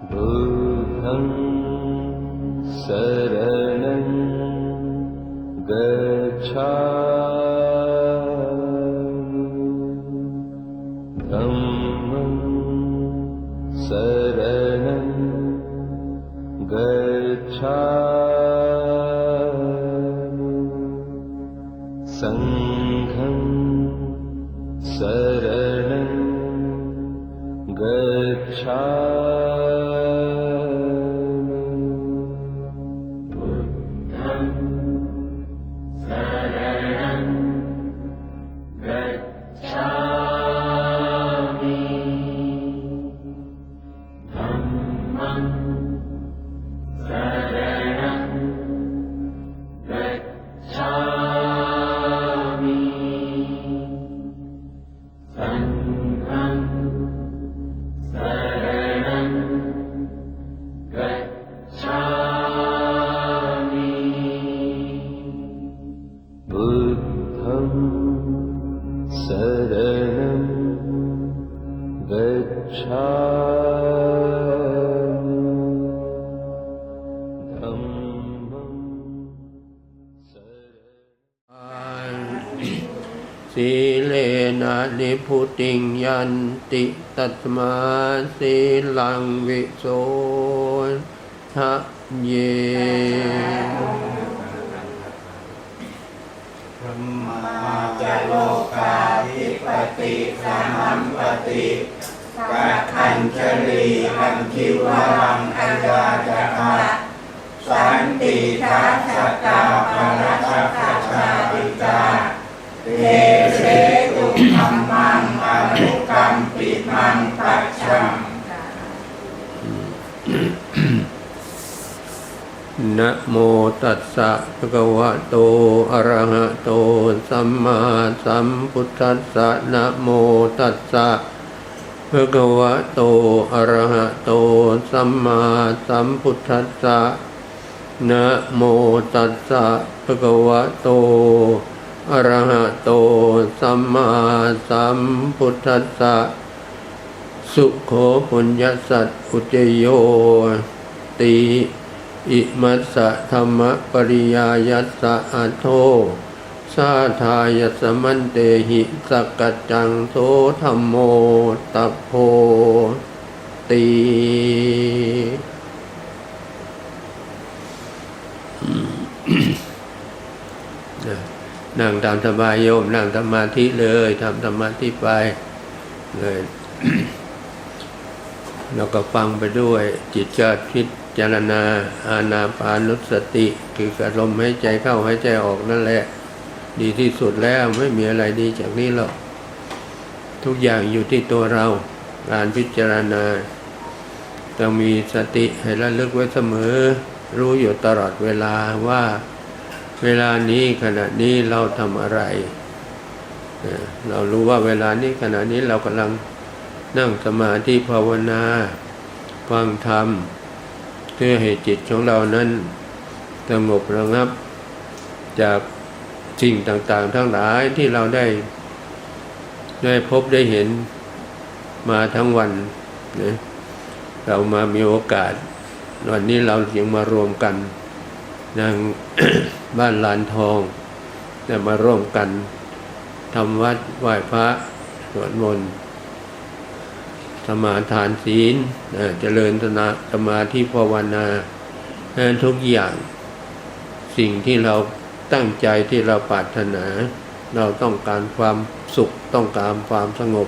बुद्धं शरणं गच्छामि धम्मं शरणं गच्छामि संघं शरणं गच्छामि बुद्धं शरणं गच्छामि धम्मं शरणं गच्छामि संघं शरणं गच्छामि बुद्धं शरणं गच्छामि धम्मंสีเลนะนิพุติงยันติตัสมาสีลังวิโสทะเยมาจโลกาธิปติสมัมปติกัจขัญชลีอังคิวรังอัญญาจักะสันติทัสสตาปรัสสะชาติกาเทเสตุธัมมังอนุกัมปิมังปัจฉังนะโมตัสสะภะคะวะโตอะระหะโตสัมมาสัมพุทธัสสะนะโมตัสสะภะคะวะโตอะระหะโตสัมมาสัมพุทธัสสะนะโมตัสสะภะคะวะโตอะระหะโตสัมมาสัมพุทธัสสะสุโขปุญญสัตอุจโยติอิมัสสะธรรมปริยายัสสะอัตโธสาทายัสมันเตหิสักกัจจังโสธัมโมตัพโพตินั่งตามสบายโยมนั่งสมาธิเลยทำสมาธิไปเลย แล้วก็ฟังไปด้วยจิตจะพิจารณาอานาปานุสติคือกระลมหายใจเข้าหายใจออกนั่นแหละดีที่สุดแล้วไม่มีอะไรดีจากนี้หรอกทุกอย่างอยู่ที่ตัวเราการพิจารณาต้องมีสติให้ระลึกไว้เสมอรู้อยู่ตลอดเวลาว่าเวลานี้ขณะนี้เราทำอะไรเรารู้ว่าเวลานี้ขณะนี้เรากำลังนั่งสมาธิภาวนาฟังธรรมเพื่อให้จิตของเรานั้นสงบระงับจากสิ่งต่างๆทั้งหลายที่เราได้พบได้เห็นมาทั้งวันนะเรามามีโอกาสวันนี้เราจึงมารวมกันนั่ง บ้านลานทองจะมาร่วมกันทำวัดไหว้พระสวดมนต์สมาทานศีลเจริญสมาธิภาวนาทุกอย่างสิ่งที่เราตั้งใจที่เราปรารถนาเราต้องการความสุขต้องการความสงบ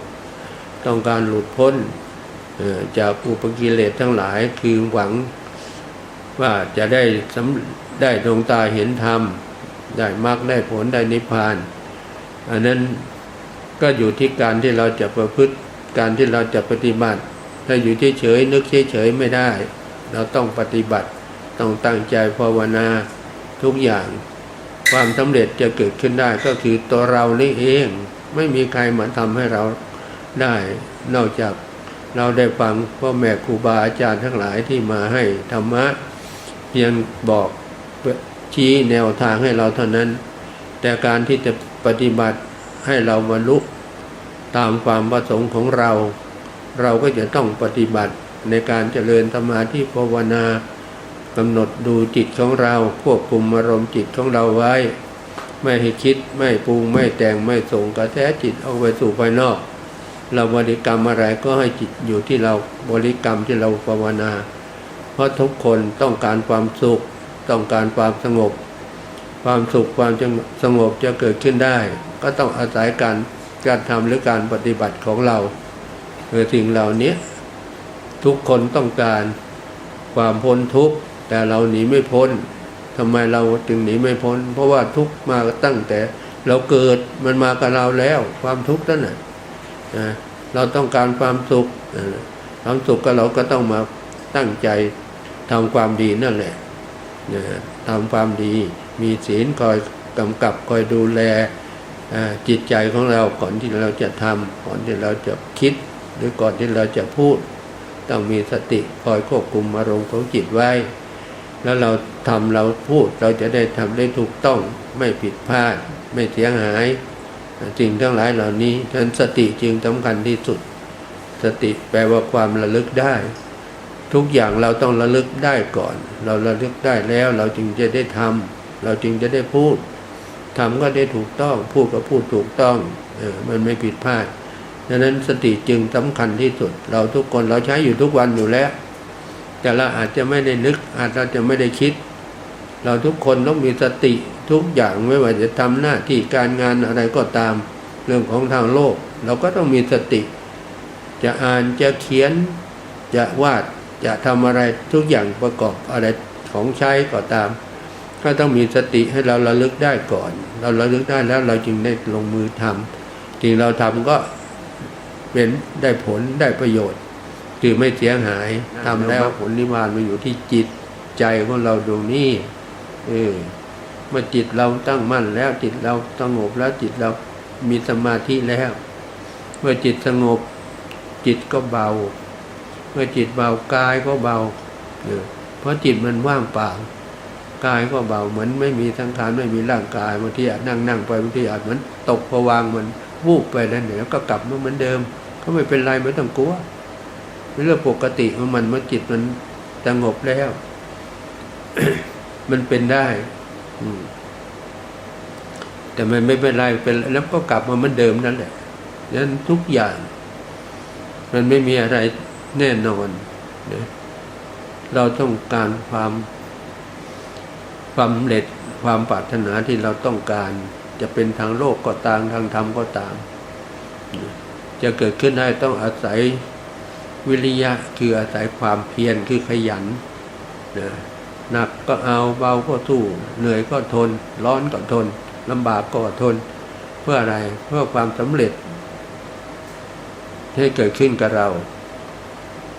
ต้องการหลุดพ้นจากอุปกิเลสทั้งหลายคือหวังว่าจะได้ดวงตาเห็นธรรมได้มรรคได้ผลได้นิพพานอันนั้นก็อยู่ที่การที่เราจะประพฤติการที่เราจะปฏิบัติถ้าอยู่เฉยๆนึกเฉยๆไม่ได้เราต้องปฏิบัติต้องตั้งใจภาวนาทุกอย่างความสำเร็จจะเกิดขึ้นได้ก็คือตัวเรานี่เองไม่มีใครมาทำให้เราได้นอกจากเราได้ฟังพ่อแม่ครูบาอาจารย์ทั้งหลายที่มาให้ธรรมะเพียงบอกชี้แนวทางให้เราเท่านั้นแต่การที่จะปฏิบัติให้เราบรรลุตามความประสงค์ของเราก็จะต้องปฏิบัติ ในการเจริญสมาธิภาวนากำหนดดูจิตของเราควบคุมอารมณ์จิตของเราไว้ไม่ให้คิดไม่ปรุงไม่แต่งไม่ส่งกระแสจิตออกไปสู่ภายนอกเราบริกรรมอะไรก็ให้จิตอยู่ที่เราบริกรรมที่เราภาวนาเพราะทุกคนต้องการความสุขต้องการความสงบความสุขความสงบจะเกิดขึ้นได้ก็ต้องอาศัยการทำหรือการปฏิบัติของเราสิ่งเหล่านี้ทุกคนต้องการความพ้นทุกข์แต่เราหนีไม่พ้นทำไมเราจึงหนีไม่พ้นเพราะว่าทุกข์มาตั้งแต่เราเกิดมันมากับเราแล้วความทุกข์นั่นน่ะเราต้องการความสุขความสุขก็เราก็ต้องมาตั้งใจทำความดีนั่นแหละทำความดีมีศีลคอยกำกับคอยดูแลจิตใจของเราก่อนที่เราจะทำก่อนที่เราจะคิดหรือก่อนที่เราจะพูดต้องมีสติคอยควบคุมอารมณ์ของจิตไว้แล้วเราทำเราพูดเราจะได้ทำได้ถูกต้องไม่ผิดพลาดไม่เสียหายสิ่งทั้งหลายเหล่านี้ฉะนั้นสติจึงสำคัญที่สุดสติแปลว่าความระลึกได้ทุกอย่างเราต้องระลึกได้ก่อนเราระลึกได้แล้วเราจึงจะได้ทำเราจึงจะได้พูดทำก็ได้ถูกต้องพูดก็พูดถูกต้องมันไม่ผิดพลาดดังนั้นสติจึงสำคัญที่สุดเราทุกคนเราใช้อยู่ทุกวันอยู่แล้วแต่เราอาจจะไม่ได้นึกอาจจะไม่ได้คิดเราทุกคนต้องมีสติทุกอย่างไม่ว่าจะทำหน้าที่การงานอะไรก็ตามเรื่องของทางโลกเราก็ต้องมีสติจะอ่านจะเขียนจะวาดจะทำอะไรทุกอย่างประกอบอะไรของใช้ก็ตามก็ต้องมีสติให้เราระลึกได้ก่อนเราระลึกได้แล้วเราจึงได้ลงมือทำที่เราทำก็เป็นได้ผลได้ประโยชน์คือไม่เสียหายทำแล้วผลนิพพานมาอยู่ที่จิตใจของเราดวงนี้เมื่อจิตเราตั้งมั่นแล้วจิตเราสงบแล้วจิตเรามีสมาธิแล้วเมื่อจิตสงบจิตก็เบาเมื่อจิตเบากายก็เบาเพราะจิตมันว่างเปล่ากายก็เบาเหมือนไม่มีสังขารไม่มีร่างกายบางทีอาจนั่งไปบางทีอาจเหมือนตกผวามันวูบไปแล้วเดี๋ยวก็กลับมาเหมือนเดิมก็ไม่เป็นไรไม่ต้องกลัวเป็นเรื่องปกติของมันเมื่อจิตมันสงบแล้ว มันเป็นได้แต่มันไม่เป็นไรเป็นแล้วก็กลับมาเหมือนเดิมนั่นแหละดังนั้นทุกอย่างมันไม่มีอะไรแน่นอนนะเราต้องการความสำเร็จความปรารถนาที่เราต้องการจะเป็นทางโลกก็ตามทางธรรมก็ตามจะเกิดขึ้นได้ต้องอาศัยวิริยะคืออาศัยความเพียรคือขยันนะหนักก็เอาเบาก็สู้เหนื่อยก็ทนร้อนก็ทนลำบากก็ทนเพื่ออะไรเพื่อความสำเร็จให้เกิดขึ้นกับเรา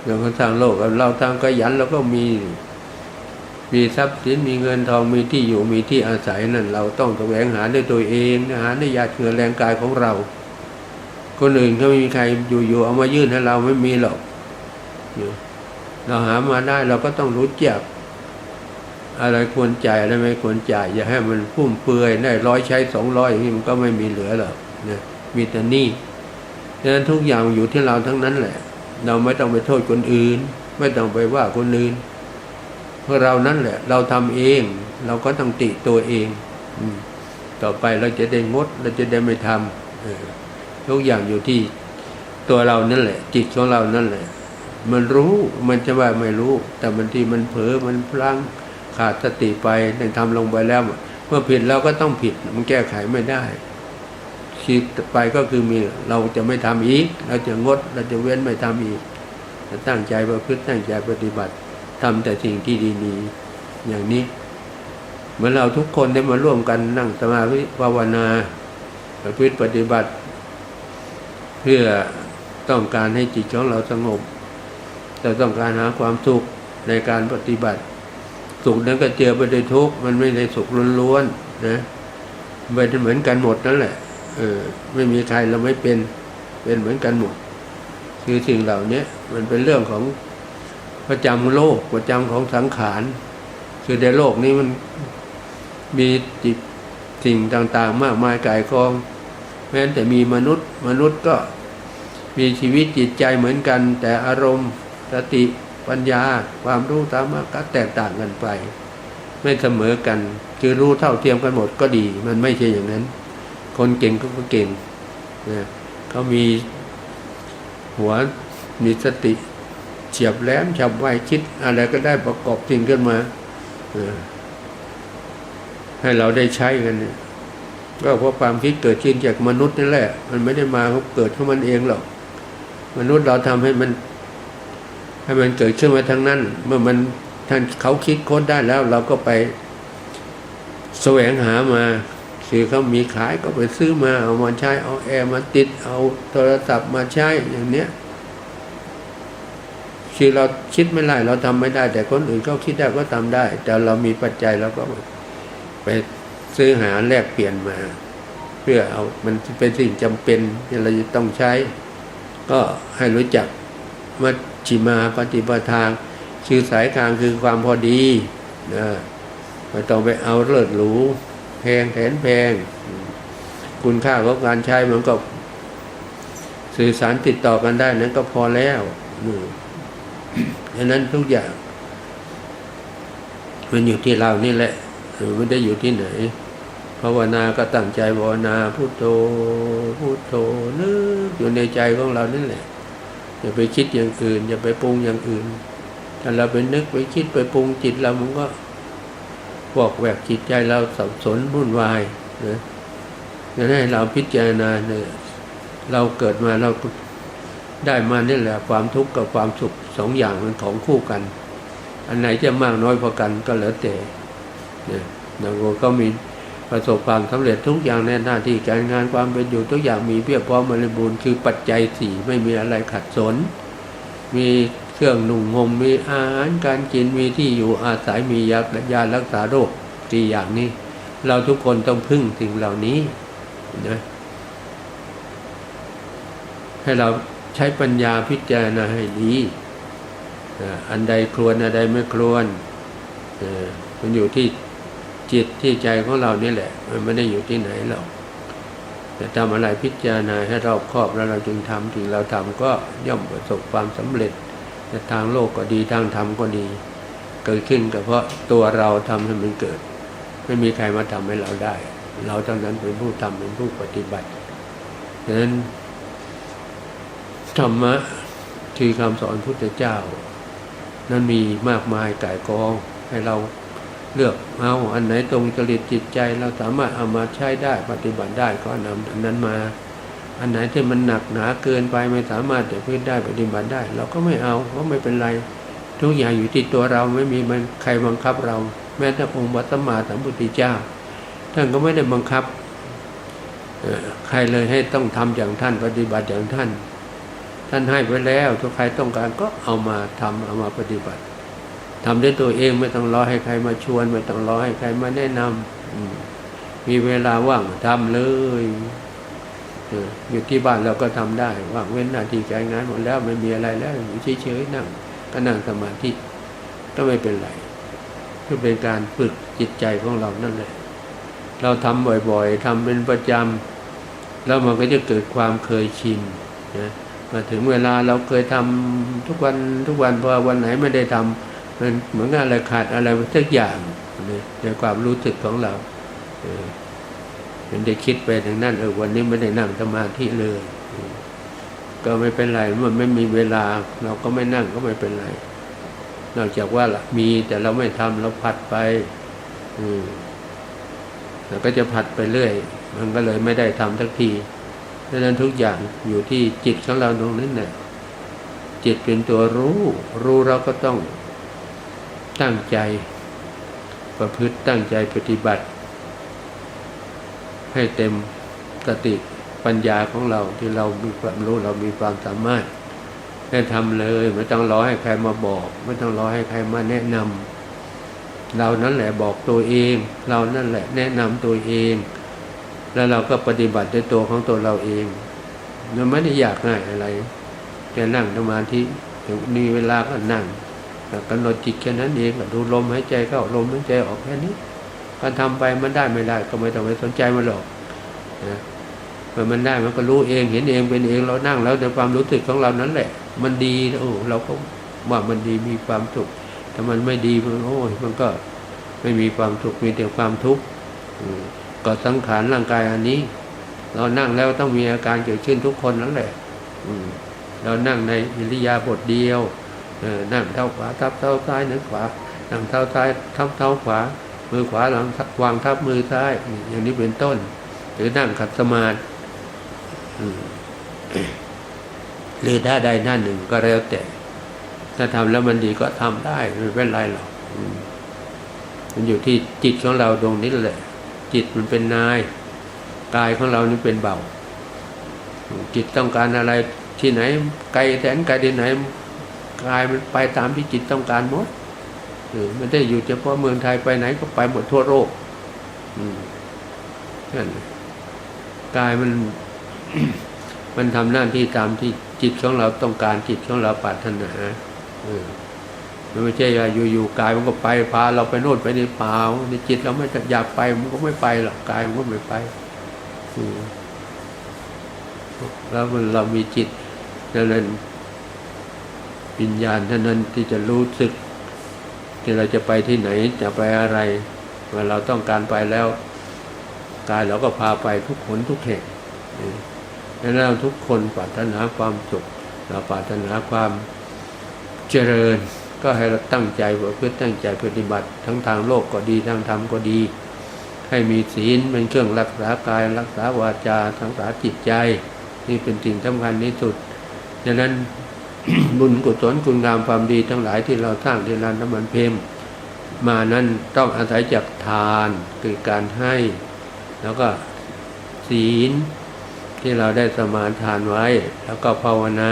อย่างคนทางโลกเราทางขยันเราก็มีทรัพย์สินมีเงินทองมีที่อยู่มีที่อาศัยนั่นเราต้องแสวงหาด้วยตัวเองหาด้วยหยาดเหงื่อแรงกายของเราคนอื่นเขาไม่มีใครอยู่ๆเอามายื่นให้เราไม่มีหรอกเราหามาได้เราก็ต้องรู้จักอะไรควรจ่ายอะไรไม่ควรจ่ายอย่าให้มันฟุ่มเฟือยได้100ใช้200อย่างนี้มันก็ไม่มีเหลือหรอกนะมีแต่หนี้ดังนั้นทุกอย่างอยู่ที่เราทั้งนั้นแหละเราไม่ต้องไปโทษคนอื่นไม่ต้องไปว่าคนอื่นเพราะเรานั่นแหละเราทำเองเราก็ต้องติตัวเองต่อไปเราจะได้งดเราจะได้ไม่ทำทุกอย่างอยู่ที่ตัวเรานั่นแหละจิตของเรานั่นแหละมันรู้มันจะว่าไม่รู้แต่บางทีมันเผลอมันพลั้งขาดสติไปได้ทำลงไปแล้วเมื่อผิดเราก็ต้องผิดมันแก้ไขไม่ได้คิดไปก็คือมีเราจะไม่ทำอีกเราจะงดเราจะเว้นไม่ทำอีกจะตั้งใจประพฤติตั้งใจปฏิบัติทำแต่สิ่งที่ดีๆอย่างนี้เหมือนเราทุกคนได้มาร่วมกันนั่งสมาธิภาวนาประพฤติปฏิบัติเพื่อต้องการให้จิตของเราสงบแต่ต้องการหาความสุขในการปฏิบัติสุขนั้นก็เจอไปด้วยทุกข์มันไม่ได้สุขล้วนๆนะเป็นเหมือนกันหมดนั่นแหละไม่มีใครเราไม่เป็นเหมือนกันหมดคือสิ่งเหล่านี้มันเป็นเรื่องของประจำโลกประจำของสังขารคือในโลกนี้มันมีจิตสิ่งต่างๆมากมายก่ายกองแม้แต่มีมนุษย์ก็มีชีวิตจิตใจเหมือนกันแต่อารมณ์สติ ปัญญาความรู้สามารถก็แตกต่างกันไปไม่เสมอกันคือรู้เท่าเทียมกันหมดก็ดีมันไม่ใช่อย่างนั้นคนเก่งก็เก่งนะเขามีหัวมีสติเฉียบแหลมฉับไวคิดอะไรก็ได้ประกอบสิ่งขึ้นมาให้เราได้ใช้กันก็เพราะความคิดเกิดขึ้นจากมนุษย์นี่แหละมันไม่ได้มาเกิดของมันเองหรอกมนุษย์เราทำให้มันเกิดขึ้นมาทั้งนั้นเมื่อมันท่านเขาคิดค้นได้แล้วเราก็ไปแสวงหามาคือเขามีขายก็ไปซื้อมาเอามาใช้เอาแอร์มาติดเอาโทรศัพท์มาใช้อย่างเนี้ยคือเราคิดไม่ได้เราทำไม่ได้แต่คนอื่นเขาคิดได้ก็ทำได้แต่เรามีปัจจัยเราก็ไปซื้อหาแลกเปลี่ยนมาเพื่อเอามันเป็นสิ่งจำเป็นที่เราจะต้องใช้ก็ให้รู้จักมัชฌิมาปฏิปทาคือสายกลางคือความพอดีไม่ต้องไปเอาเลิศหรูแพงแถนแพงคุณค่าของการใช้มันก็สื่อสารติดต่อกันได้นั้นก็พอแล้วฉะนั้นทุกอย่างมันอยู่ที่เรานี่แหละไม่ได้อยู่ที่ไหนภาวนาก็ตั้งใจภาวนาพุทโธพุทโธนึกอยู่ในใจของเรานั่นแหละอย่าไปคิดอย่างอื่นอย่าไปปรุงอย่างอื่นถ้าเราไปนึกไปคิดไปปรุงจิตเรามันก็บอกแวกจิตใจเราสับสนวุ่นวายนะดังนั้นให้เราพิจารณาเนี่ยเราเกิดมาเราได้มานี่แหละความทุกข์กับความสุขสองอย่างมันของคู่กันอันไหนจะมากน้อยพอกันก็แล้วแต่เนี่ยเราก็มีประสบความสำเร็จทุกอย่างในหน้าที่การงานความเป็นอยู่ทุกอย่างมีเพียบพร้อมบริบูรณ์คือปัจจัยสี่ไม่มีอะไรขัดสนมีเครื่องนุ่งห่มมีอาหารการกินมีที่อยู่อาศัยมียารักษาโรคสี่อย่างนี้เราทุกคนต้องพึ่งสิ่งเหล่านี้นะให้เราใช้ปัญญาพิจารณาให้ดีอันใดควรอันใดไม่ควรมันอยู่ที่จิตที่ใจของเรานี่แหละมันไม่ได้อยู่ที่ไหนหรอกจะทำอะไรพิจารณาให้รอบคอบแล้วเราจึงทำถึงเราทำก็ย่อมประสบความสำเร็จทางโลกก็ดีทางธรรมก็ดีเกิดขึ้นก็เพราะตัวเราทำให้มันเกิดไม่มีใครมาทำให้เราได้เราเท่านั้นเป็นผู้ทำเป็นผู้ปฏิบัติดังนั้นธรรมะคือคำสอนพุทธเจ้านั้นมีมากมายก่ายกองให้เราเลือกเอาอันไหนตรงจริตจิตใจเราสามารถเอามาใช้ได้ปฏิบัติได้ก็นำอันนั้นมาอันไหนที่มันหนักหนาเกินไปไม่สามารถจะพึ่งได้ปฏิบัติได้เราก็ไม่เอาก็ไม่เป็นไรทุกอย่างอยู่ที่ตัวเราไม่มีใครบังคับเราแม้แต่องค์พระสัมมาสัมพุทธเจ้าท่านก็ไม่ได้บังคับใครเลยให้ต้องทำอย่างท่านปฏิบัติอย่างท่านให้ไว้แล้วทุกใครต้องการก็เอามาทำเอามาปฏิบัติทำด้วยตัวเองไม่ต้องรอให้ใครมาชวนไม่ต้องรอให้ใครมาแนะนำมีเวลาว่างทำเลยอยู่ที่บ้านเราก็ทำได้ว่างเว้นหน้าที่การงานหมดแล้วไม่มีอะไรแล้วอยู่เฉยๆนั่งก็นั่งสมาธิก็ไม่เป็นไรก็เป็นการฝึกจิตใจของเรานั่นแหละเราทำบ่อยๆทำเป็นประจำแล้วมันก็จะเกิดความเคยชินนะมาถึงเวลาเราเคยทำทุกวันพอวันไหนไม่ได้ทำมันเหมือนอะไรขาดอะไรสักอย่างในความรู้สึกของเรามันได้คิดไปถึงนั่นวันนี้ไม่ได้นั่งสมาธิเลยก็ไม่เป็นไรมันไม่มีเวลาเราก็ไม่นั่งก็ไม่เป็นไรนอกจากว่ามีแต่เราไม่ทำเราผัดไปเราก็จะผัดไปเรื่อยมันก็เลยไม่ได้ทำสักทีดังนั้นทุกอย่างอยู่ที่จิตของเราตรงนั้นแหละจิตเป็นตัวรู้เราก็ต้องตั้งใจประพฤติตั้งใจปฏิบัติให้เต็มสติปัญญาของเราที่เรามีความรู้เรามีความสามารถให้ทำเลยไม่ต้องรอให้ใครมาบอกไม่ต้องรอให้ใครมาแนะนำเรานั่นแหละบอกตัวเองเรานั่นแหละแนะนำตัวเองแล้วเราก็ปฏิบัติด้วยตัวของตัวเราเองมันไม่ได้ยากง่ายอะไรแค่นั่งสมาธิมีเวลาก็นั่งกำหนดจิตแค่นั้นเองดูลมหายใจเข้าลมหายใจออกแค่นี้การทำไปมันได้ไม่ได้ก็ไม่ต้องไปสนใจมันหรอกนะมันได้มันก็รู้เองเห็นเองเป็นเองเรานั่งแล้วแต่ความรู้สึกของเรานั้นแหละมันดีเราก็ ว่ามันดีมีความสุขถ้ามันไม่ดีมันโอ้ยมันก็ไม่มีความสุขมีแต่ความทุกข์ก็สังขารร่างกายอันนี้เรานั่งแล้วต้องมีอาการเกิดขึ้นทุกคนนั่นแหละเรานั่งในอิริยาบถเดียวนั่งเท้าขวาทับเท้าซ้ายนึกขวานั่งเท้าซ้ายทับเท้าขวามือขวาหลังวางทับมือซ้ายอย่างนี้เป็นต้นหรือนั่งขัดสมาธิหรือท่าใดท่าหนึ่งก็แล้วแต่ถ้าทำแล้วมันดีก็ทำได้ไม่เป็นไรหรอกมันอยู่ที่จิตของเราตรงนี้แหละจิตมันเป็นนายกายของเรานี่เป็นเบาจิตต้องการอะไรที่ไหนไกลแสนไกลที่ไหนกายมันไปตามที่จิตต้องการหมดไม่ได้อยู่เฉพาะเมืองไทยไปไหนก็ไปหมดทั่วโลกนั่นกายมัน มันทำหน้าที่ตามที่จิตของเราต้องการจิตของเราปรารถนามันไม่ใช่ว่าอยู่ๆกายมันก็ไปพาเราไปโน่นไปนี่เปล่าในจิตเราไม่อยากไปมันก็ไม่ไปหรอกกายมันก็ไม่ไปแล้วเรามีจิตนั้นวิญญาณเท่านั้นที่จะรู้สึกที่เราจะไปที่ไหนจะไปอะไรเมื่อเราต้องการไปแล้วกายเราก็พาไปทุกคนทุกแห่งดังนั้นทุกคนปรารถนาความสุขเราปรารถนาความเจริญก็ให้เราตั้งใจเพื่อตั้งใจปฏิบัติทั้งทางโลกก็ดีทางธรรมก็ดีให้มีศีลเป็นเครื่องรักษากายรักษาวาจารักษาจิตใจนี่เป็นสิ่งสำคัญที่สุดดังนั้น บุญกุศลคุณงามความดีทั้งหลายที่เราสร้างที่เราทำมันเพ็มมานั้นต้องอาศัยจากทานคือการให้แล้วก็ศีลที่เราได้สมาทานไว้แล้วก็ภาวนา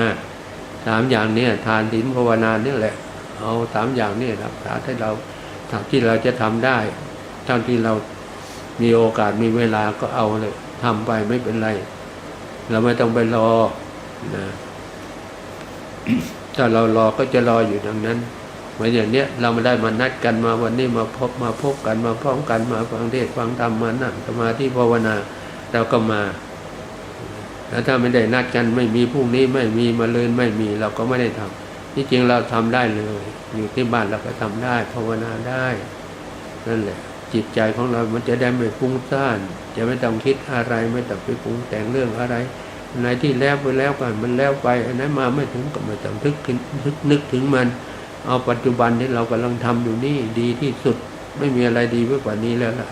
3อย่างนี้ทานศีลภาวนานี่แหละเอา3อย่างนี้รักษาที่เราจะทำได้เท่าที่เรามีโอกาสมีเวลาก็เอาเลยทำไปไม่เป็นไรเราไม่ต้องไปรอนะถ้าเรารอก็จะรออยู่ดังนั้นเหมือนอย่างเนี้ยเราไม่ได้มานัดกันมาวันนี้มาพบกันมาพร้อมกันมาฟังเทศน์ฟังธรรมมานั่งสมาธิภาวนาเราก็มาแล้วถ้าไม่ได้นัดกันไม่มีพรุ่งนี้ไม่มีมะรืนไม่มีเราก็ไม่ได้ทำที่จริงเราทำได้เลยอยู่ที่บ้านเราก็ทำได้ภาวนาได้นั่นแหละจิตใจของเรามันจะได้ไม่ฟุ้งซ่านจะไม่ต้องคิดอะไรไม่ต้องไปปรุงแต่งเรื่องอะไรในที่แล้วไปแล้วกันมันแล้วไปอันนั้นมาไม่ถึงก็ไม่ต้องนึกถึงมันเอาปัจจุบันที่เรากำลังทำอยู่นี่ดีที่สุดไม่มีอะไรดีไปกว่านี้แล้วล่ะ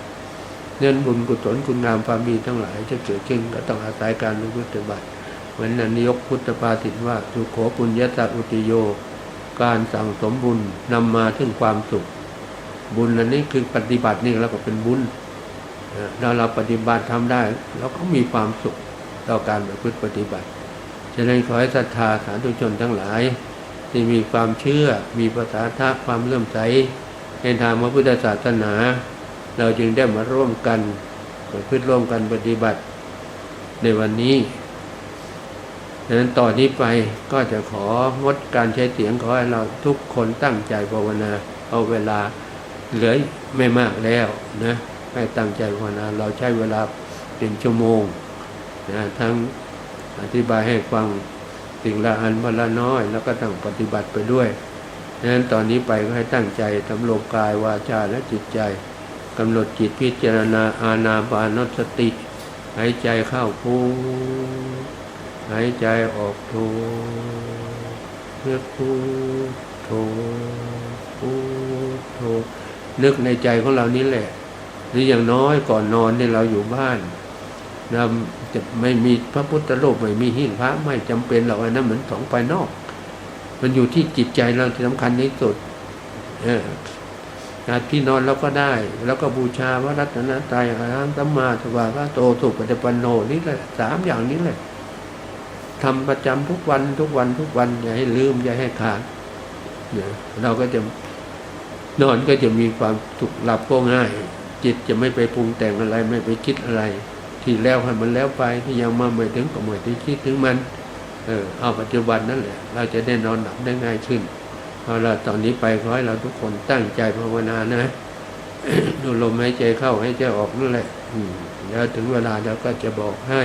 เนื่องบุญกุศลคุณงามความดีทั้งหลายจะเกิดขึ้นก็ต้องอาศัยการปฏิบัติเหมือนนายกพุทธปาติว่าสุโขปุญญตอุติโยการสั่งสมบุญนำมาถึงความสุขบุญอันนี้คือปฏิบัตินี่แล้วก็เป็นบุญเราปฏิบัติทำได้เราก็มีความสุขต่อการประพฤติปฏิบัติฉะนั้นขอให้ศรัทธาสาธุชนทั้งหลายที่มีความเชื่อมีภาษาทะความเลื่อมใสในทางพระพุทธศาสนาเราจึงได้มาร่วมกันประพฤติร่วมกันปฏิบัติในวันนี้ดังนั้นต่อนี้ไปก็จะของดการใช้เสียงขอให้เราทุกคนตั้งใจภาวนาเอาเวลาเหลือไม่มากแล้วนะให้ตั้งใจภาวนาเราใช้เวลาเป็นชั่วโมงนะทั้งอธิบายให้ฟังสิ่งละอันวันละน้อยแล้วก็ต้องปฏิบัติไปด้วยดังนั้นตอนนี้ไปก็ให้ตั้งใจสำรวมกายวาจาและจิตใจกำหนดจิตพิจารณาอานาปานสติหายใจเข้าพุทหายใจออกโทนึกพุทโธพุทโธนึกในใจของเรานี่แหละหรืออย่างน้อยก่อนนอนเนี่ยเราอยู่บ้านเราจะไม่มีพระพุทธรูปไม่มีหิ้งพระไม่จำเป็นหรอกอันนั้นเหมือนของภายนอกมันอยู่ที่จิตใจเราที่สำคัญที่สุดที่นอนเราก็ได้แล้วก็บูชาพระรัตนตรัยอรหังสัมมาสัมพุทโธโตสุปฏิปันโนนี่แหละ3อย่างนี้แหละทำประจำทุกวันอย่าให้ลืมอย่าให้ขาดเนี่ยเราก็จะนอนก็จะมีความสุขหลับก็ง่ายจิตจะไม่ไปปรุงแต่งอะไรไม่ไปคิดอะไรที่แล้วให้มันแล้วไปที่ยังมาไม่ถึงก็ไม่ได้คิดถึงมันเอาปัจจุบันนั่นแหละเราจะได้นอนหลับได้ง่ายขึ้นเอาละตอนนี้ไปขอให้เราทุกคนตั้งใจภาวนานะ ดูลมหายใจเข้าหายใจออกนั่นแหละแล้วถึงเวลาเราก็จะบอกให้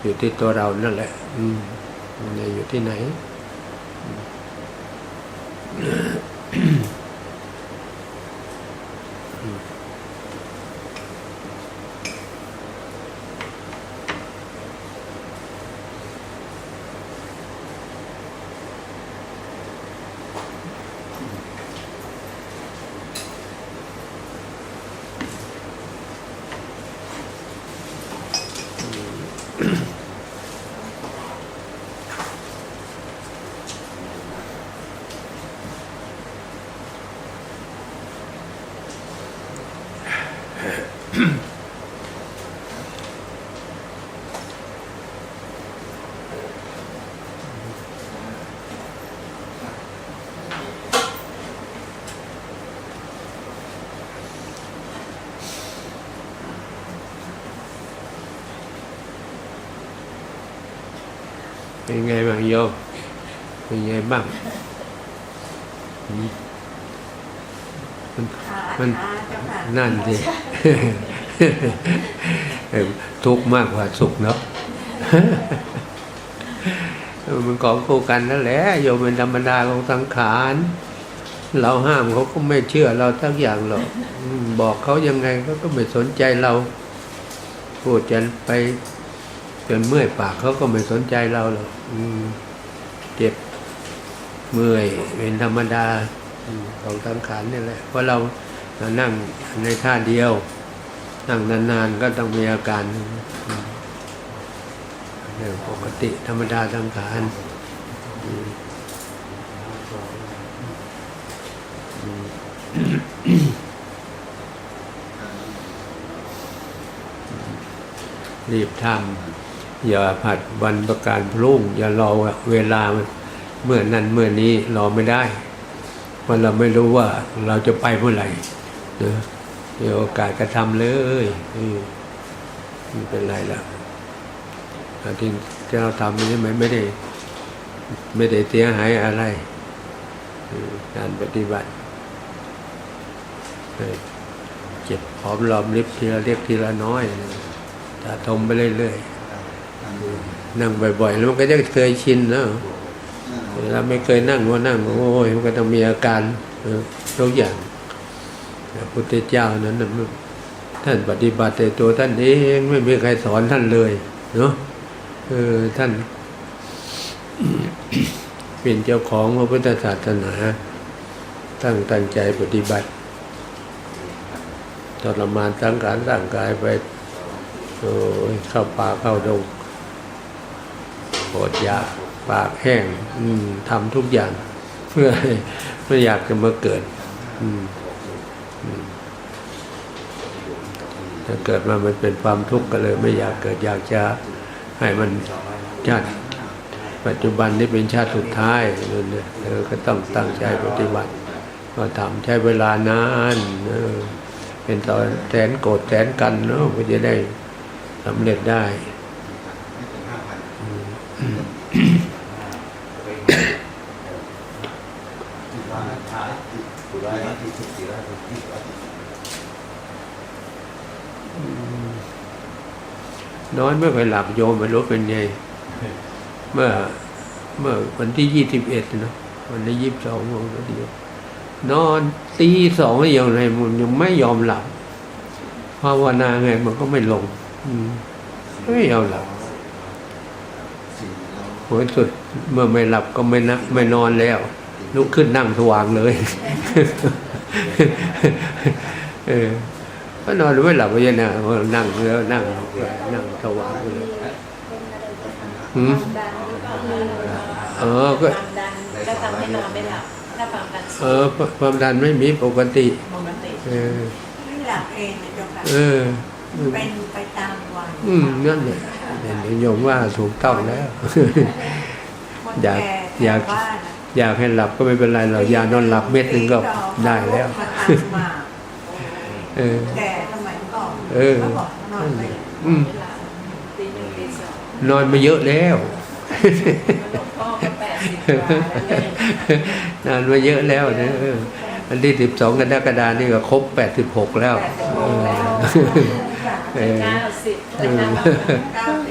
อยู่ที่ตัวเรานั่นแหละมันจะอยู่ที่ไหนเป็นไงบ้างโยมเป็นไงบ้างมันนั่นสิทุกข์มากกว่าสุขเนาะมันของคู่กันนั่นแหละโยมเป็นธรรมดาของสังขารเราห้ามเขาก็ไม่เชื่อเราสักอย่างหรอกบอกเขายังไงเขาก็ไม่สนใจเราพูดจนไปจนเมื่อยปากเขาก็ไม่สนใจเราหรอกเจ็บเมื่อยเป็นธรรมดาของสังขารนี่แหละเพราะเรานั่งในท่าเดียวนั่งนานๆก็ต้องมีอาการเรื่องปกติธรรมดาสังขารรีบทำอย่าผัดวันประการพรุ่งอย่ารอเวลาเมื่อนั้นเมื่อนี้รอไม่ได้เพราะเราไม่รู้ว่าเราจะไปเมื่อไหร่มีโอกาสกระทำเลยไม่เป็นไรแล้วที่เราทำนี่ไม่ได้เสียหายอะไรการปฏิบัติเจ็บหอมรอมริบทีละเล็กทีละน้อยถ้าทมไปเรื่อยๆนั่งบ่อยๆแล้วมันก็จะเคยชินแล้วเราไม่เคยนั่งว่านั่งโอ้ยมันก็ต้องมีอาการทุกอย่างพระพุทธเจ้านั้นท่านปฏิบัติแต่ตัวท่านเองไม่มีใครสอนท่านเลยเนาะท่านเป็นเจ้าของพระพุทธศาสนาตั้งใจปฏิบัติทรมานสังขารร่างกายไปเข้าป่าเข้าดงอดอยากปากแห้งทำทุกอย่างเพื่อไม่อยากจะมาเกิดถ้าเกิดมามันเป็นความทุกข์ก็เลยไม่อยากเกิดอยากจะให้มันชาติปัจจุบันนี้เป็นชาติสุดท้ายก็ต้องตั้งใจปฏิบัติก็ทำใช้เวลานานเป็นตอนแสนโกรธแสนกันเนาะก็จะได้สำเร็จได้นอนไม่ค่อยหลับโยมไม่รู้เป็นไงเมื่อวันที่21เนาะวันที่22โมงก็เดียวนอนตี 2อย่างไรมันยังไม่ยอมหลับภาวนาไงมันก็ไม่ลงไม่ยอมหลับผลสุดเมื่อไม่หลับก็ไม่นอนแล้วลุกขึ้นนั่งสว่างเลยก็นอนไม่หลับเลยนะนั่งแล้วนั่งสว่างเลยก็ทำให้นอนไม่หลับถ้าความดันความดันไม่มีปกติไม่หลับเองนะเจ้าค่ะเป็นไปตามวันนั่นแหละโยมว่าถูกต้องแล้วอยากให้หลับก็ไม่เป็นไรหรอกยานอนหลับเม็ดนึงก็ได้แล้วแต่สมัยก่อนนอนมาเยอะแล้วนอนมาเยอะแล้วนะอันที่12กรกฎาคมนี่ก็ครบ86แล้ว90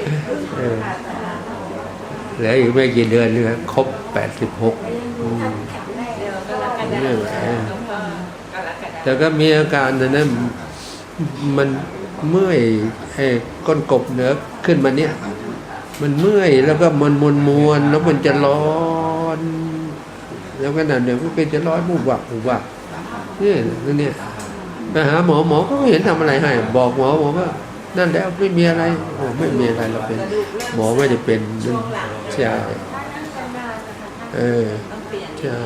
เหลืออีกไม่กี่เดือนนี่ครับครบ86ไม่ไหวแต่ก็มีอาการนะมันเมื่อยไอ้ก้นกบเหนือขึ้นมาเนี่ยมันเมื่อยแล้วก็มันมวนแล้วมันจะร้อนแล้วก็นั่นเดี๋ยวก็เป็นจะร้อนบุบวับเนี่ยไปหาหมอก็ไม่เห็นทำอะไรให้บอกหมอว่านั่นแล้วไม่มีอะไรไม่มีอะไรเราเป็นหมอไม่ได้เป็นใช่ใช่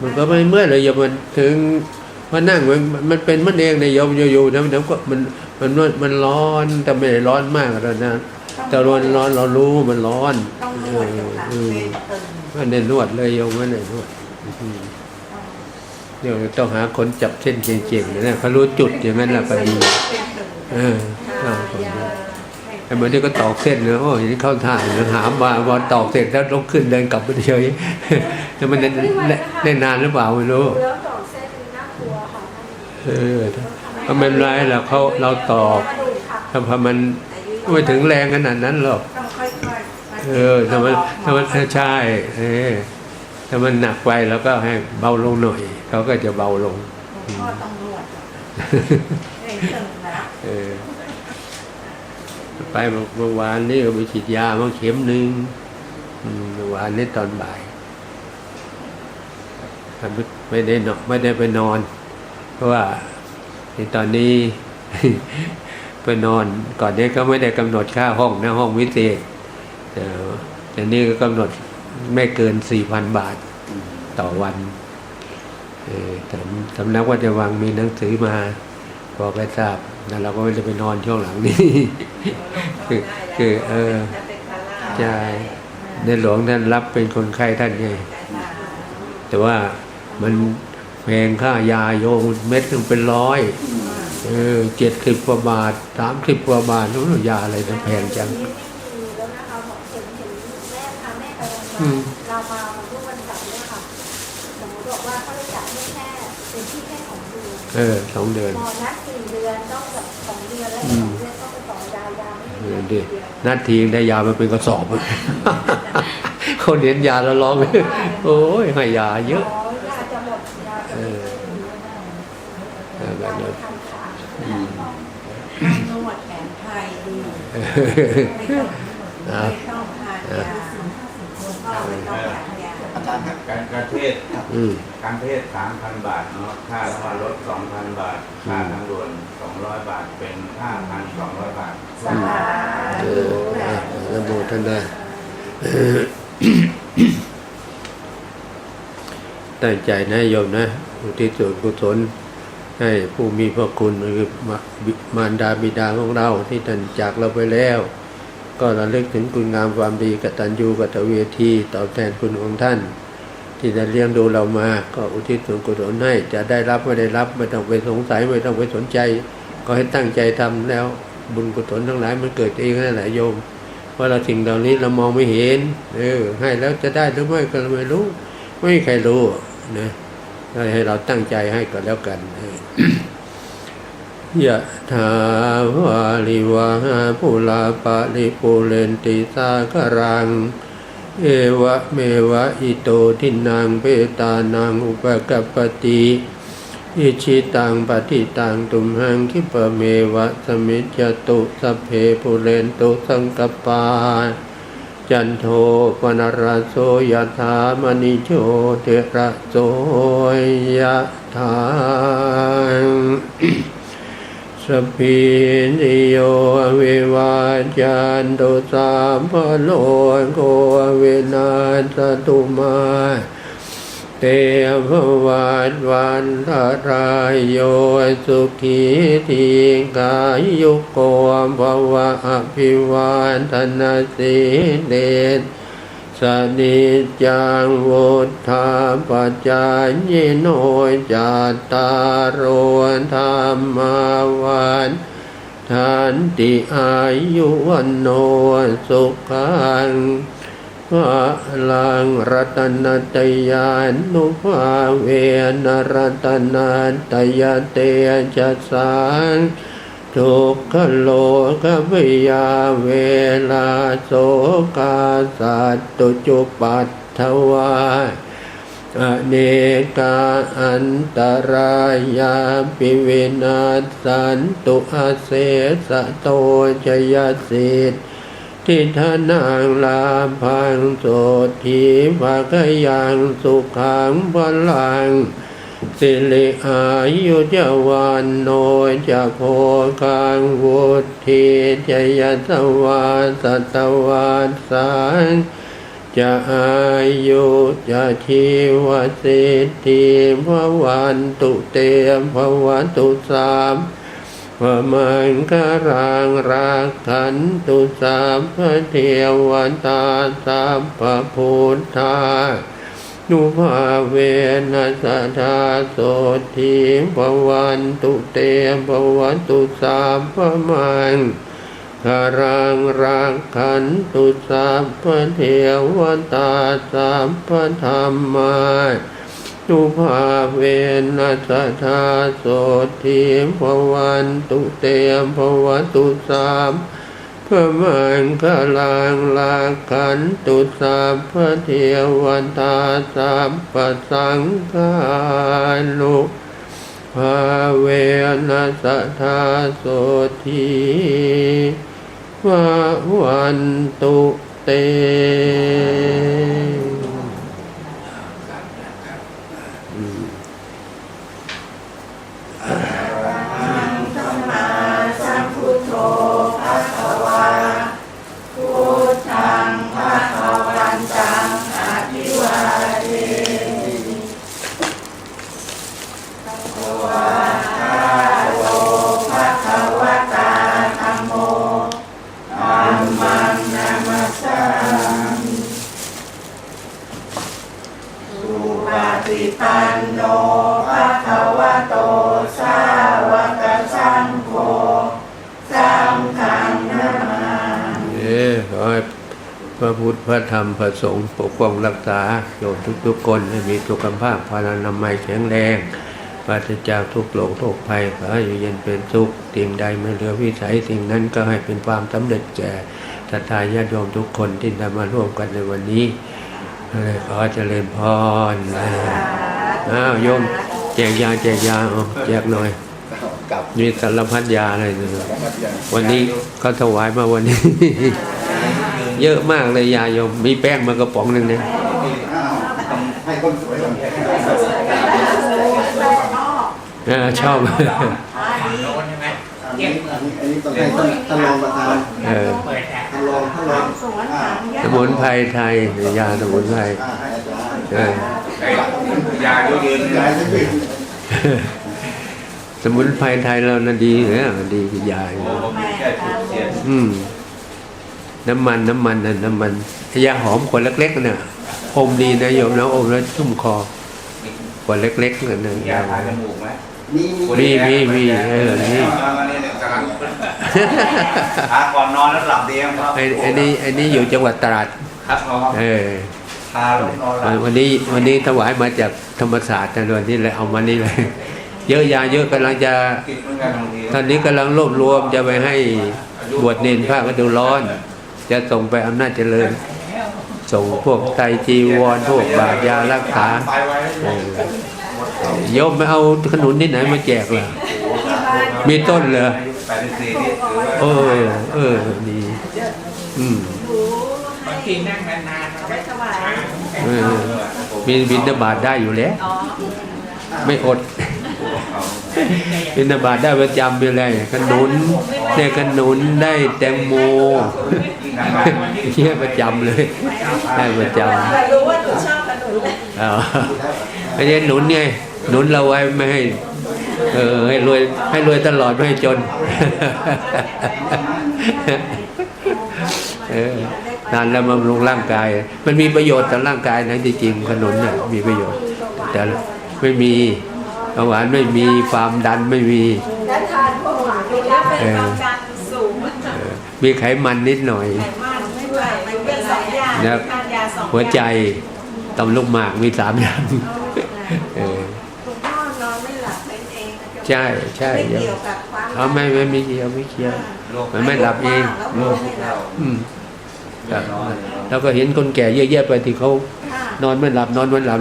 มันก็ไม่เมื่อยเลยโยมมันถึงมานั่งมันเป็นมันเองในโยมอยู่ๆนะเดี๋ยวก็มันร้อนแต่ไม่ได้ร้อนมากแล้วนะแต่ร้อนเรารู้มันร้อนมันเน้นนวดเลยโยมไม่เน้นนวดเดี๋ยวต้องหาคนจับเส้นเก่งๆนะเขารู้จุดอย่างนั้นแหละพอดีไอ้เหมือนที่ก็ตอกเส้นนะโอ้ยนี่เข้าท่าหามมาพอตอกเสร็จแล้วลุกขึ้นเดินกลับไปเฉยแล้วมันได้นานหรือเปล่าไม่รู้แล้วตอกเส้นน่ากลัวค่ะก็ไม่เป็นไรหรอกเราตอกถ้ามันไม่ถึงแรงขนาดนั้นหรอกถ้ามันใช่ถ้ามันหนักไปแล้วก็ให้เบาลงหน่อยเขาก็จะเบาลงพ่อต้องนวดไปเมื่อวานนี้ก็ไปฉีดยามาเข็มหนึ่งเมื่อวานนี้ตอนบ่ายไม่ได้ไปนอนเพราะว่าตอนนี้ไปนอนก่อนนี้ก็ไม่ได้กำหนดค่าห้องนะห้องวิเศษแต่นี่ก็กำหนดไม่เกิน 4,000 บาทต่อวันสำนักวัดวังมีหนังสือมาบอกให้ทราบแล้วเราก็ไม่ได้ไปนอนช่วงหลังนี้คือใช่ในหลวงท่านรับเป็นคนไข้ท่านไงแต่ว่ามันแพงค่ายาโยมเม็ดนึงเป็น100 70 กว่าบาท30 กว่าบาทนู้นยาอะไรนั้นแพงจังเรามาทุกวันเสาร์เนี่ยค่ะสมมติบอกว่าเขาจะจ่ายให้แค่เป็นที่แค่2 เดือน2 เดือนพอนัด4 เดือนต้องแบบ2 เดือนแล้ว2 เดือนต้องไปต่อยาไม่ดีนัดทีได้ยามาเป็นกระสอบเขาเน้นยาแล้วร้องโอ้ยให้ยาเยอะยาจะหมดยาแบบนี้นวดแผนไทยดีไม่ต้องทานยาอาจารย์ครับการเทศ3,000 บาทเนาะค่าน้ำมันรถ 2,000 บาทค่าทางด่วน200 บาทเป็น 5,200 บาทระบุท่านได้ตั้งใจนะโยมนะอุทิศส่วนกุศลให้ผู้มีพระคุณคือมารดาบิดาของเราที่ท่านจากเราไปแล้วก็ระลึกถึงคุณงามความดีกตัญญูกตเวทีตอบแทนคุณของท่านที่ได้เลี้ยงดูเรามาก็อุทิศส่วนกุศลให้จะได้รับไม่ได้รับไม่ต้องไปสงสัยไม่ต้องไปสนใจก็ให้ตั้งใจทำแล้วบุญกุศลทั้งหลายมันเกิดเองนั่นแหละโยมเพราะเราสิ่งเหล่านี้เรามองไม่เห็นให้แล้วจะได้หรือไม่ก็ไม่รู้ไม่มีใครรู้นะให้เราตั้งใจให้ก็แล้วกันยะถาวาลิวะหาปุราปะริปุเรนติสาคารังเอวะเมวะอิโตทินังเปตานังอุปกัปปติอิชิตังปฏิตังตุมหังคิปะเมวะสมิจจตุสัพเพปุเรนตุสังกปาจันโทปนรโสยถามณิโชเทระโสยถาสัพพิติโยวิวาจันตุสัพพโลกโควินาศตุมาเตภวัตวันตรายโยสุขีทีกายุโกภวะอภิวาทนาสิเดชสนิจจังวุฒาปัจจายโนจัตตารโอธรรมาวันทันติอายุวันโนสุขัง ภาลังรัตนตยานุภาเวนรัตนาตยเตจัสสังทุกขโลกวิยาเวลาโสกาสัตตุจุปัตถวาอเนกาอันตรายาปิวินาสันตุอาเสสะโตชยสิทธิทิทานังลาภังโสทีภะกยังสุขังพลังสิริอายุจวันโนจะโพคังวุฒิจยสวาสตวาสังจะอายุจะชีวสิทธิภวันตุเตมภวันตุสามพมังคารังรักขันตุสัพพเทวตาสัพพพุทธานุภาเวนัสธาโสทิภวันตุเตมภวันตุสัพพมังคารังรักขันตุสัพพเทวตาสัพพธรรมานุภาเวนัสธาโสทิภวันตุเตมภวันตุสัพพมังคลังลักขันตุสัพพเทวตาสัพพสังฆานุภาเวนัสธาโสทิภวันตุเตปันโนภะคะวะโตสาวกสังโฆสังฆังนะมาขอให้พระพุทธพระธรรมพระสงฆ์ปกป้องรักษาโยมทุกๆคนให้มีสุขภาพพลานามัยแข็งแรงปราศจากทุกโรคโรคภัยขอให้อยู่เย็นเป็นสุขสิ่งใดไม่เหลือวิสัยสิ่งนั้นก็ให้เป็นความสำเร็จแก่ศรัทธาญาติโยมทุกคนที่ได้มาร่วมกันในวันนี้ขอเจริญพรโยมแจกยาแจกหน่อยมีสารพัดยาอะไรวันนี้เขาถวายมาวันนี้ เยอะมากเลยยาโยมมีแป้งมากระป๋องหนึ่งเนี่ยให้คนสวยชอบอันนี้ต้องให้ท่านรองประธานท่านรองสมุนไพรไทยยาสมุนไพรยาเยอะสมุนไพรไทยเราน่ะดีนะดีคือยาน้ำมันยาหอมขวดเล็กๆเนี่ยอมดีนะโยมนะอมแล้วชุ่มคอขวดเล็กๆเนี่ยยาทาจมูกไหมมีนี่ก่อนนอนแล้วหลับดีครับไอ้นี่อยู่จังหวัดตราดวันนี้ถวายมาจากธรรมศาสตร์วันนี้เลยเอามานี่เลยเยอะยาเยอะกำลังจะตอนนี้กำลังรวบรวมจะไปให้บวชเนรภาคฤดูร้อนจะส่งไปอำนาจเจริญส่งพวกไตรจีวรพวกบาตรยารักษาโยมไม่เอาขนุนที่ไหนมาแจกล่ะมีต้นเลยดีบางทีนั่งนานๆไม่สบายมีบิณฑบาตได้อยู่แล้วไม่อดบิณฑบาตได้ประจำไปเลยขนุนได้ขนุนได้แตงโมเที่ยประจำเลยได้ประจำรู้ว่าหนูชอบขนุนเลยไม่ใช่หนุนไงหนุนเราไว้ไม่ให้ให้รวยตลอดไม่ให้จนทานแล้วบำรุงร่างกายมันมีประโยชน์ต่อร่างกายนะจริงๆขนุนน่ะมีประโยชน์แต่ไม่มีเบาหวานไม่มีความดันไม่มีแล้วทานพวกหวานเป็นความดันสูงมีไขมันนิดหน่อยไขมันไม่ด้วยมันเป็น2 อย่าง แล้ว ทานยา2 หัวใจต่อมลูกหมากมี3 อย่างเออ คุณพ่อนอนไม่หลับเป็นเองนะ ใช่ใช่ ไม่เกี่ยวกับความ เขาไม่เกี่ยวไม่เกี่ยว มันไม่หลับเอง โรคไม่หลับ อืมครับแล้วก็เห็นคนแก่เยอะแยะไปที่เขา ค่ะ นอนไม่หลับเ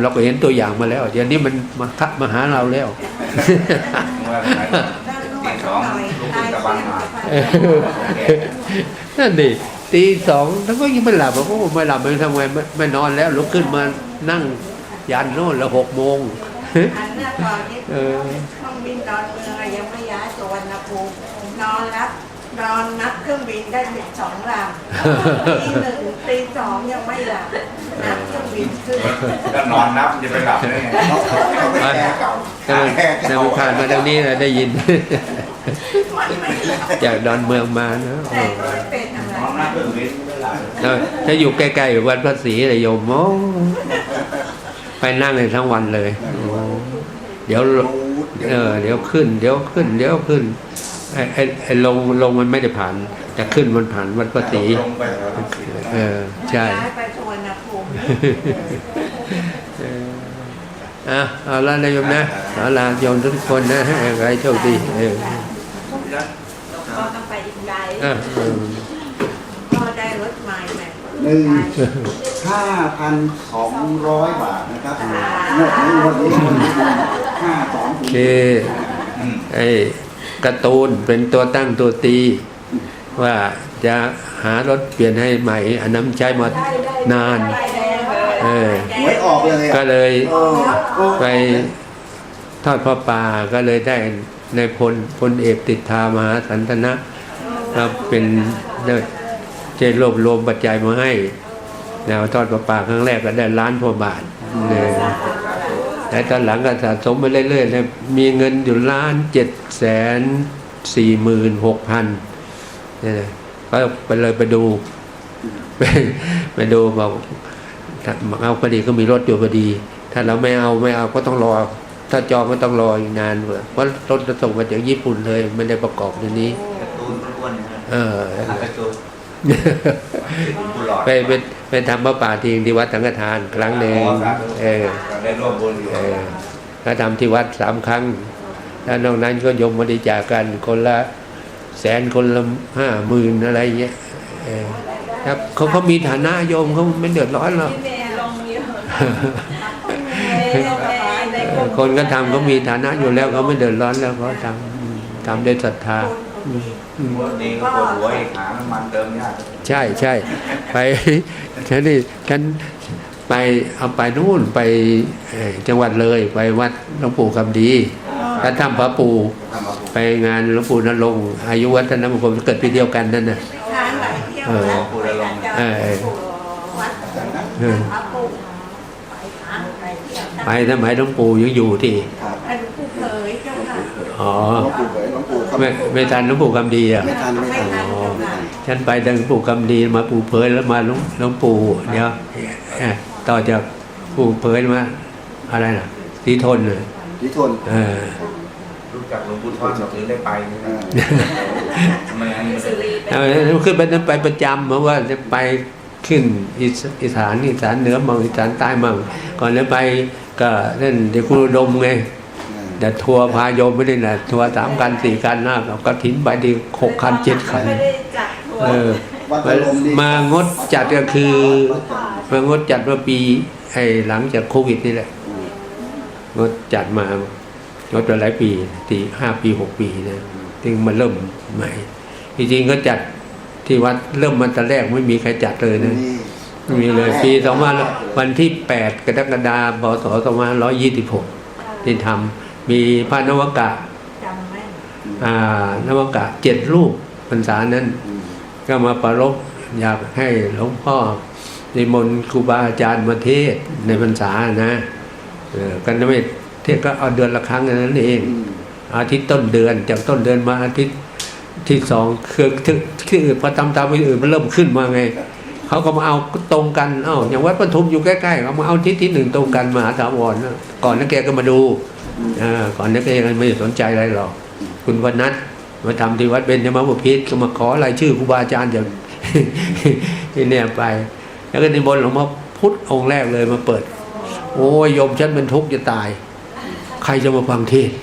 ราก็เห็นตัวอย่างมาแล้วเดี๋ยวนี้มันมาหาเราแล้ว ว่าไหนตีสองลูกขึ้นกระบังมา นั่นดิตีสองแล้วก็ยังไม่หลับบอกว่าไม่หลับไม่ทำไงไม่นอนแล้วลุกขึ้นมานั่งยันโน่นแล้ว6 โมง อันนั้นก่อนนี้เครื่องบินดอนเมืองอะยังไม่ย้ายสุวรรณภูมินอนนับเครื่องบินได้12 ลำตี 1 ตี 2ยังไม่หลับนับเครื่องบินขึ้น ก็นอนนับจะไปหลับได้ไง เขาไปแก้เก่า แต่มันผ่านมาทางนี้นะได้ยิน มันไม่หลับ จากดอนเมืองมานะ แต่ก็ไม่เป็นอะไร นอนนับเครื่องบินไม่หลับ ถ้าอยู่ใกล้ๆวัดพระศรีเลยโยมโอ้ไปนั่งเลยทั้งวันเลยโอ้เดี๋ยวเดี๋ยวขึ้นไอ้ลงมันไม่ได้ผ่านแต่ขึ้นมันผ่านวัดพระศรี ลงไปแล้ว ใช่ ย้ายไปสุวรรณภูมิ เอาละนายโยมนะเอาละโยมทุกคนนะให้ใครโชคดีก็ต้องไปอีกไกล ก็ได้รถใหม่แบบ 5,200 บาทนะครับงวดนี้โอเคไอ้การ์ตูนเป็นตัวตั้งตัวตีว่าจะหารถเปลี่ยนให้ใหม่อันนั้นใช้มานานหวยออกเลย ก็เลยไปทอดพระป่าก็เลยได้ในพลเอกติดธามหาสันทนะเราเป็นเจรวบรวมปัจจัยมาให้แล้วทอดพระป่าครั้งแรกก็ได้1,000,000 กว่าบาทแต่ตอนหลังก็สะสมไปเรื่อยๆมีเงินอยู่1,746,000นี่นะก็ไปเลยไปดูบอกเอาพอดีก็มีรถอยู่พอดีถ้าเราไม่เอาก็ต้องรอถ้าจองก็ต้องรออีกนานเพราะรถจะส่งมาจากญี่ปุ่นเลยไม่ได้ประกอบในนี้ ตูนอ้วนไปทำพระป่าที่วัดสังฆทานครั้งหนึ่งได้ร่วมบุญอยู่ก็ทำที่วัด3 ครั้งแล้วนอกนั้นก็ยมบริจาคกันคนละ100,000คนละ50,000อะไรเงี้ยครับเขามีฐานะโยมเขาไม่เดือดร้อนหรอกคนก็ทำเขามีฐานะอยู่แล้วเขาไม่เดือดร้อนแล้วเขาทำด้วยศรัทธานี่ก็ปวดหัวอีกหาน้ำมันเติมยากใช่ไปฉันไปเอาไปนู่นไปจังหวัดเลยไปวัดหลวงปู่คำดีท่านทำพระปู่ไปงานหลวงปู่นรงค์อายุวัฒนมงคลเกิดปีเดียวกันนั่นนะไปสมัยหลวงปู่ยังอยู่ที่อ๋อไม่ทันหลวงปู่คำดีอ่ะฉันไปทางหลวงปู่คำดีมาปู่เผยแล้วมาหลวงปู่เดี๋ยวต่อจากปู่เผยมาอะไรนะสีทนเลยสีทนรู้จักหลวงปู่ทอนถึงได้ไปทำไมอันนี้ขึ้นไปนั้นไปประจำเพราะว่าจะไปขึ้นอีสานเหนือมั่งอีสานใต้มั่งก่อนจะไปก็เล่นเด็กครูดมไงแต่ทัวร์พาโยมไม่ได้นะทัวร์3 คัน 4 คันนะก็ทิ้งไปที่6 คัน 7 คันมางดจัดก็คือมางดจัดเมื่อปีหลังจากโควิดนี่แหละงดจัดมางดมาหลายปี5 ปี 6 ปีนะถึงมาเริ่มใหม่จริงๆก็จัดที่วัดเริ่มมันแต่แรกไม่มีใครจัดเลยนะไม่มีเลยปีวันที่8 กรกฎาคม พ.ศ. 2526ที่ทำมีพระนวกะนวกะ7 รูปพรรษานั้นก็มาประรบอยากให้หลวงพ่อนิมนต์ครูบาอาจารย์มาเทศในพรรษานะกันไม่เทศก็เอาเดือนละครั้งนั้นเองอาทิตย์ต้นเดือนจากต้นเดือนมาอาทิตย์ที่2คือที่อื่นพอทำตามไปอื่นมันเริ่มขึ้นมาไงเขาก็มาเอาตรงกันอย่างวัดปทุมอยู่ใกล้ๆเขามาเอาที่1ตรงกันมหาถาวรก่อนนั้นแกก็มาดูก่อนนั้นแกยังไม่สนใจอะไรหรอกคุณวันนัทมาทำที่วัดเบญจมบพิตรก็มาขอรายชื่อครูบาอาจารย์อย่างที่เนี่ยไป แล้วก็นิมนต์หลวงพ่อพุธองค์แรกเลยมาเปิด โอ้ยโยมฉันเป็นทุกข์จะตาย ใครจะมาฟังเทศน์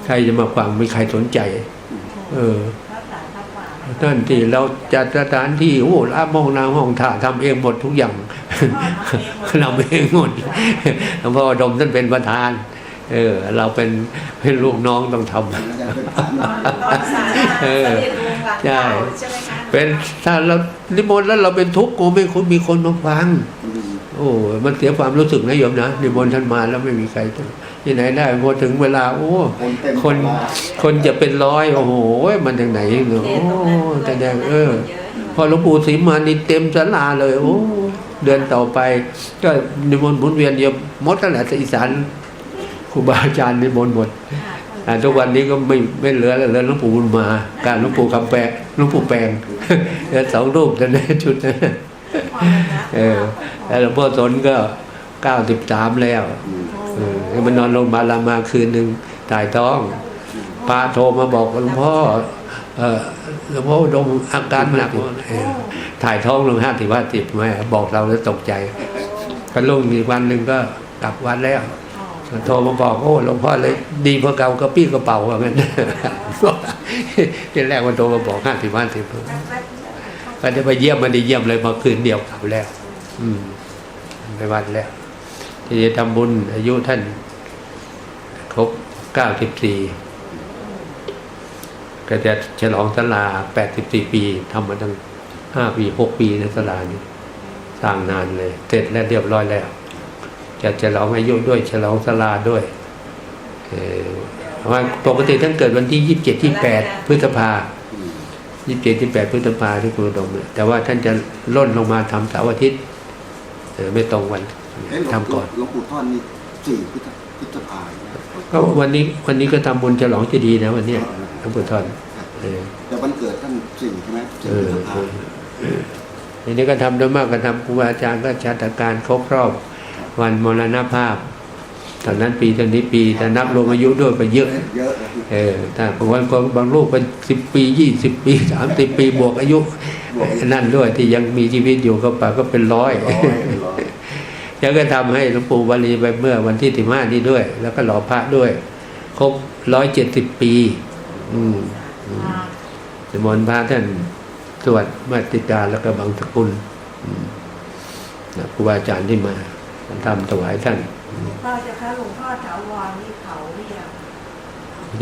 ใครจะมาฟังไม่ใครสนใจ นั่นที่เราจัดสถานที่โอ้ละห้องน้ำห้องท่าทำเองหมดทุกอย่างทำเองหมดหลวงพ่อดมท่านเป็นประธาน เราเป็นลูกน้องต้องทำใช่เป็นถ้าเรานิมนต์แล้วเราเป็นทุกข์ก็ไม่มีคนมาฟังโอ้มันเสียความรู้สึกนะโยมนะนิมนต์ท่านมาแล้วไม่มีใครที่ไหนได้พอถึงเวลาโอ้คนจะเป็นร้อยโอ้โหมันทางไหนเนอะโอ้แต่แดงพอหลวงปู่ศรีมานี่เต็มศาลาเลยโอ้เดือนต่อไปก็นิมนต์หมุนเวียนเยอะหมดตั้งแต่อีสานครูบาอาจารย์นิมนต์หมดทุกวันนี้ก็ไม่เหลือแล้วเหลือหลวงปู่บุญมาการหลวงปู่คำแปะหลวงปู่แปลงเหลือ2 รูปแต่ในชุดนั้นแล้วหลวงพ่อสนก็93แล้วมันนอนโรงพยาบาลรามาคืนหนึ่งถ่ายท้องพระโทรมาบอกหลวงพ่อหลวงพ่อดมอาการหนักถ่ายท้องลง50มาบอกเราแล้วตกใจก็ลงอีกวันหนึ่งก็กลับวัดแล้วโทรมาบอกโอ้หลวงพ่อเลยดีพอเก่ากระปี้กระเป๋าว่างั้นที่แรกมันโทรมาบอก50ก็จะไปเยี่ยมมันได้เยี่ยมเลยมาคืนเดียวกลับแล้วไปวัดแล้วที่จะทำบุญอายุท่านครบ94ก็จะฉลองศาลา84 ปีทำมาตั้ง5 ปี 6 ปีในศาลานี้สร้างนานเลยเสร็จแล้วเรียบร้อยแล้วจะฉลองอายุด้วยฉลองศาลาด้วยว่าปกติท่านเกิดวันที่27-28 พฤษภา27-28 พฤษภาที่คุณอุดมแต่ว่าท่านจะล่นลงมาทำเสาร์อาทิตย์ไม่ตรงวันทำก่อนหลวงปู่ท่อนนี่4 พฤษภาก็วันนี้ก็ทำบุญฉลองเจดีย์นะวันนี้หลวงปู่ท่อนแต่วันเกิดท่าน4ใช่ไหม4 พฤษภาทีนี้ก็ทำโดยมากก็ทำครูบาอาจารย์ก็จัดการครบรอบวันมรณภาพตอนนั้นปีตอนนี้ปีแต่นับรวมอายุด้วยก็เยอะแต่บางลูกเป็น10 ปี20 ปี30 ปีบวกอายุนั่นด้วยที่ยังมีชีวิตอยู่ก็ป่าก็เป็น100แล้วก็ทำให้หลวงปู่วลีไปเมื่อวันที่15นี้ด้วยแล้วก็หล่อพระด้วยครบ170 ปีนิมนต์พระท่านสวดมาติกาแล้วก็บางสกุลครูบาอาจารย์ที่มาทำถวายท่านพ่อจะพระหลวงพ่อถาวรนี่เผาหรื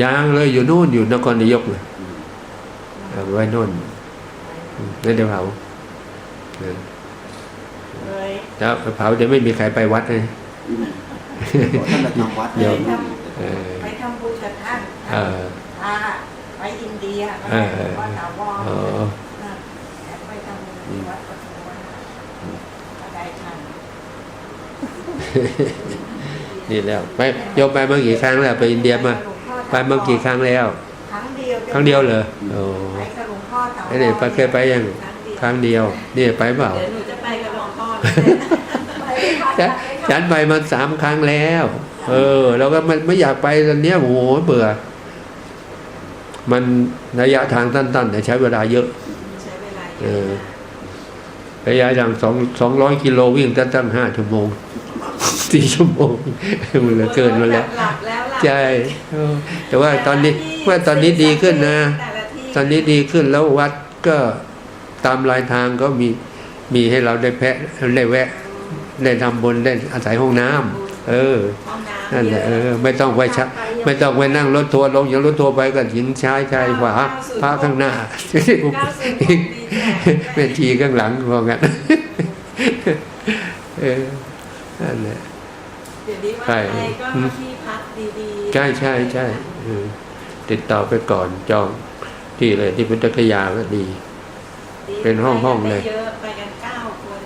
อยังเลยอยู่นู่นอยู่นครนายกเลยไว้นู่นไม่ได้เผาแล้วเผาเดี๋ยวไม่มีใครไปวัดเลยเดี๋ยวไปทำบุญกับท่านไปอินเดียวัดถาวรไปทำบุญวัดปฐุมวันได้ทันนี่แล้วไปโยมไปเมื่อกี่ครั้งแล้วไปอินเดียมาไปเมื่อกี่ครั้งแล้วครั้งเดียวเหรอโอ้ไอ้เนี่ยไปเคยไปยังครั้งเดียวนี่ไปเปล่าเดี๋ยวหนูจะไปกับหลวงพ่อฉันไปมา3 ครั้งแล้วเราก็ไม่อยากไปตอนนี้โอ้โหเบื่อมันระยะทางสั้นๆแต่ใช้เวลาเยอะระยะทาง200 กิโลวิ่งตั้ง5 ชั่วโมง4 ชั่วโมงมันเหลือเกินมาแล้วใช่แต่ว่าตอนนี้ดีขึ้นนะตอนนี้ดีขึ้นแล้ววัดก็ตามรายทางก็มีให้เราได้ได้แวะได้ทำบุญได้อาศัยห้องน้ำนั่นแหละไม่ต้องไปนั่งรถทัวร์ลงอย่างรถทัวร์ไปก็หญิงชายขวาพระข้างหน้าแม่ชีข้างหลังพอกันนั่นแหละใช่ก็ที่พักดีๆใช่ติดต่อไปก่อนจองที่เลยที่พุทธคยาก็ดีเป็นห้องเลยเยอะไปกัน9 คน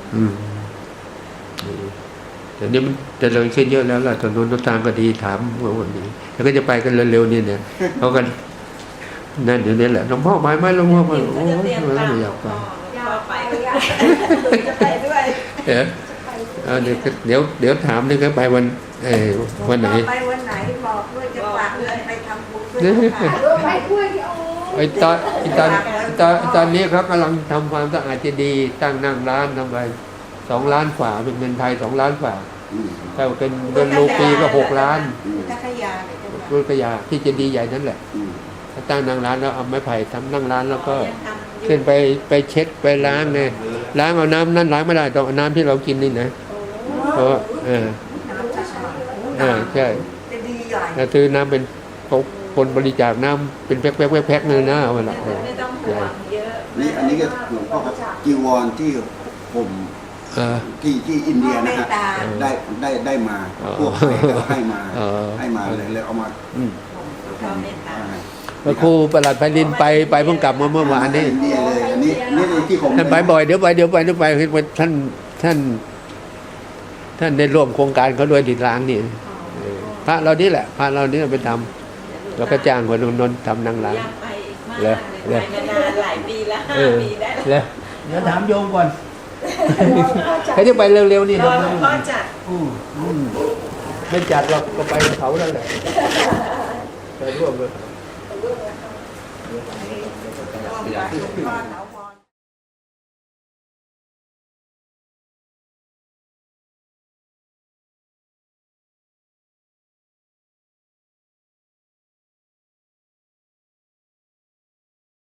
แต่นี้มันจะเลยขึ้นเยอะแล้วล่ะถนนทางก็ดีถามวันนี้แล้วก็จะไปกันเร็วๆนี่เนี่ยเขากันนั่นเดี๋ยวนี้แหละหลวงพ่อไปไหมหลวงพ่อไปโอ้ยไม่อยากไปจะไปด้วยเดี๋ยวถามนี่ก็ไปวันไหนไปวันไหนบอกด้วยจะฝากเงินไปทำบุญด้วยไปด้วยตอนนี้เขากำลังทำความสะอาดเจดีย์ตั้งนั่งร้านทำไป 2 ล้านฝ่าเป็นเงินไทย2 ล้านฝ่า อืม ถ้าเป็นเงินรูปีก็6 ล้าน ถ้าขยาเนี่ยจะมา รุกยาที่เจดีย์ใหญ่นั่นแหละ อืม ถ้าตั้งนั่งร้านแล้วเอาไม้ไผ่ทำนั่งร้านแล้วก็ ยังทำอยู่ ขึ้นไปเช็ดไปล้างเนี่ยล้างเอาน้ำนั่นล้างไม่ได้ต้องเอาน้ำที่เรากินนี่นะเพราะน้ำสะอาด ใช่ จะดีใหญ่ ถ้าซื้อน้ำเป็นคนบริจาคน้ำเป็นแพ็คๆเลยนะเอาละ ไม่ต้องห่วงเยอะ นี่อันนี้ก็หลวงพ่อครับจีวรที่ผม เออ ที่อินเดียนะฮะได้มาพวกอะไรก็ให้มา เออ ให้มาเลยเอามา อืม เขาเมตตา พระครูประหลัดไพลินไปเพิ่งกลับมาเมื่อวานนี้ อินเดียเลยอันนี้ที่ผม ท่านไปบ่อยเดี๋ยวไปท่านได้ร่วมโครงการเขาด้วยติดล้างนี่พระเรานี่แหละพระเรานี่ไปทำแล้วก็จ้างคนนนท์ทำนั่งร้าน อยากไปอีกมาก เลย ไปมานานหลายปีละ เออ 5 ปีได้ แล้วเดี๋ยวถามโยมก่อนใครที่ไปเร็วๆนี่ รอหลวงพ่อจัด ไม่จัดหรอกก็ไปกับเขาแล้วแหละไปร่วมเลย ร่วมกับหลวงพ่อเรา